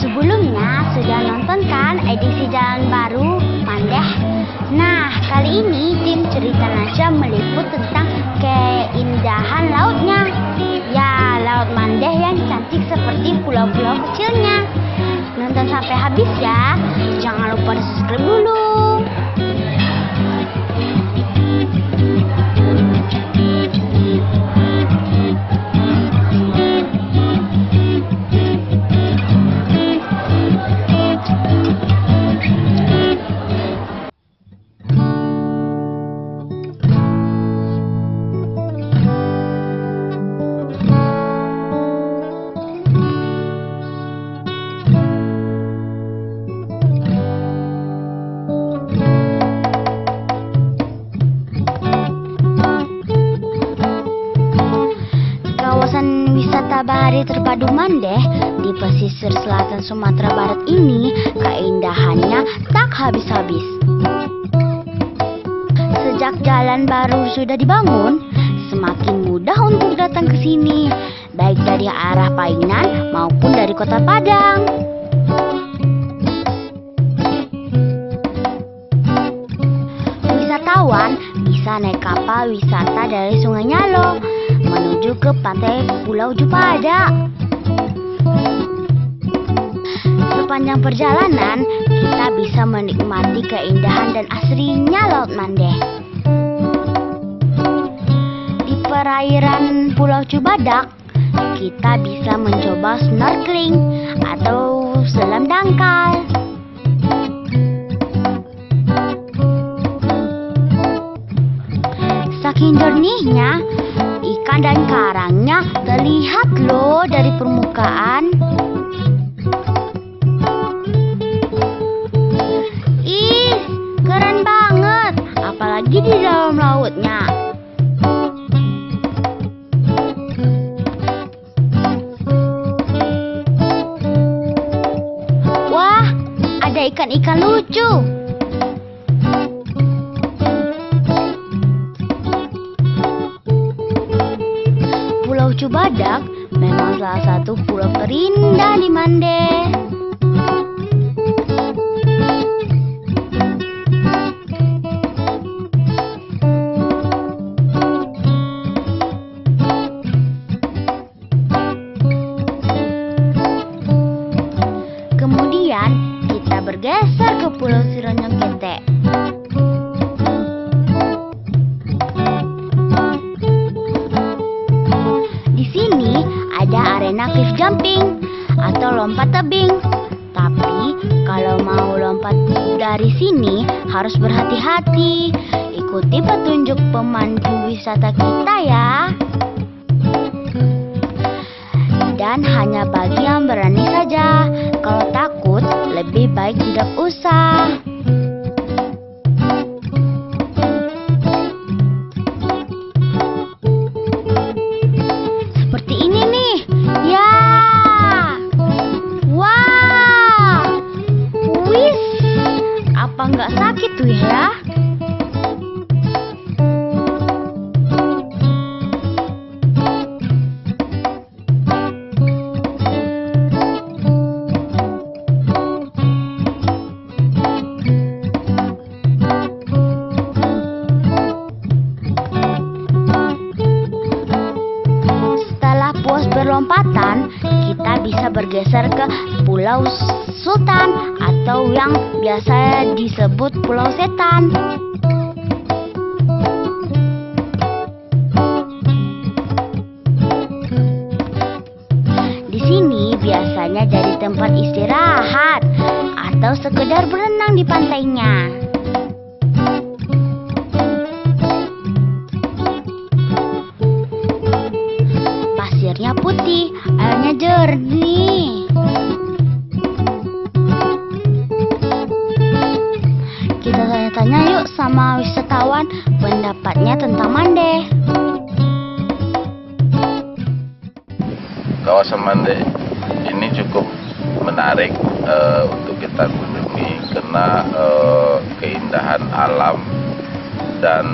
Sebelumnya sudah nonton kan edisi Jalan Baru Mandeh? Nah, kali ini tim Cerita Nasya meliput tentang keindahan lautnya. Ya, Laut Mandeh yang cantik seperti pulau-pulau kecilnya. Nonton sampai habis ya. Jangan lupa di subscribe dulu. Kawasan wisata Bahari Terpadu Mandeh di pesisir selatan Sumatera Barat ini keindahannya tak habis-habis. Sejak jalan baru sudah dibangun, semakin mudah untuk datang ke sini, baik dari arah Painan maupun dari Kota Padang. Wisatawan bisa naik kapal wisata dari Sungai Nyalo menuju ke pantai Pulau Jupada. Sepanjang perjalanan, kita bisa menikmati keindahan dan asrinya Laut Mandeh. Di perairan Pulau Jubadak, kita bisa mencoba snorkeling atau selam dangkal. Saking jernihnya, ikan dan karangnya terlihat loh dari permukaan. Ih, keren banget, apalagi di dalam lautnya. Wah, ada ikan-ikan lucu. Pulau Jubadak memang salah satu pulau terindah di Mandeh. Kemudian kita bergeser ke Pulau Sironyong-Kete. Ada arena cliff jumping atau lompat tebing. Tapi kalau mau lompat dari sini harus berhati-hati. Ikuti petunjuk pemandu wisata kita ya. Dan hanya bagi yang berani saja. Kalau takut lebih baik tidak usah. Nggak sakit tuh ya. kita bisa bergeser ke Pulau Sultan atau yang biasa disebut Pulau Setan. Di sini biasanya jadi tempat istirahat atau sekedar berenang di pantainya. Pasirnya putih, airnya jernih. Kita tanya-tanya yuk sama wisatawan pendapatnya tentang Mandeh. Kawasan Mandeh ini cukup menarik untuk kita kunjungi karena keindahan alam dan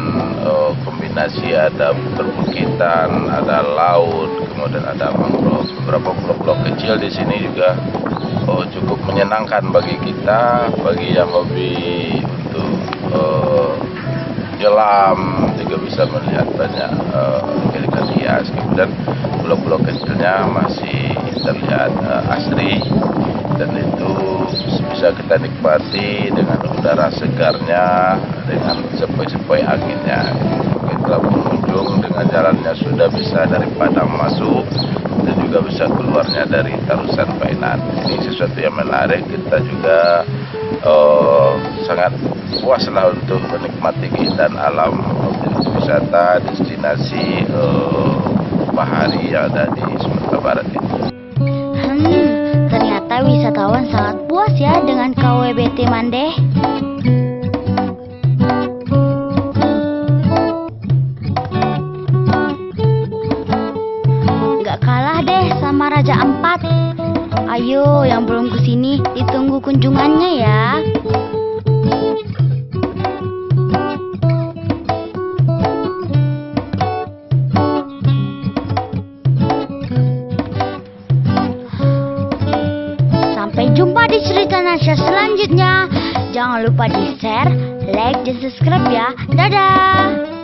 kombinasi ada perbukitan, ada laut, kemudian ada mangrove. Beberapa pulau-pulau kecil di sini juga cukup menyenangkan bagi kita, bagi yang hobi untuk nyelam juga bisa melihat banyak ikan hias. Kemudian pulau-pulau kecilnya masih terlihat asri dan itu bisa kita nikmati dengan udara segarnya, dengan sepoi-sepoi anginnya. Kita pengunjung dengan jalannya sudah bisa dari Padang masuk dan juga bisa keluarnya dari Tarusan Painan. Ini sesuatu yang menarik, kita juga sangat puaslah untuk menikmati keindahan alam wisata destinasi bahari yang ada di Sumatera Barat ini. Ternyata wisatawan sangat puas ya dengan KWBT Mandeh. Gak kalah deh sama Raja Ampat. Ayo yang belum kesini ditunggu kunjungannya ya. Sampai jumpa di cerita Nasya selanjutnya. Jangan lupa di share, like, dan subscribe ya. Dadah.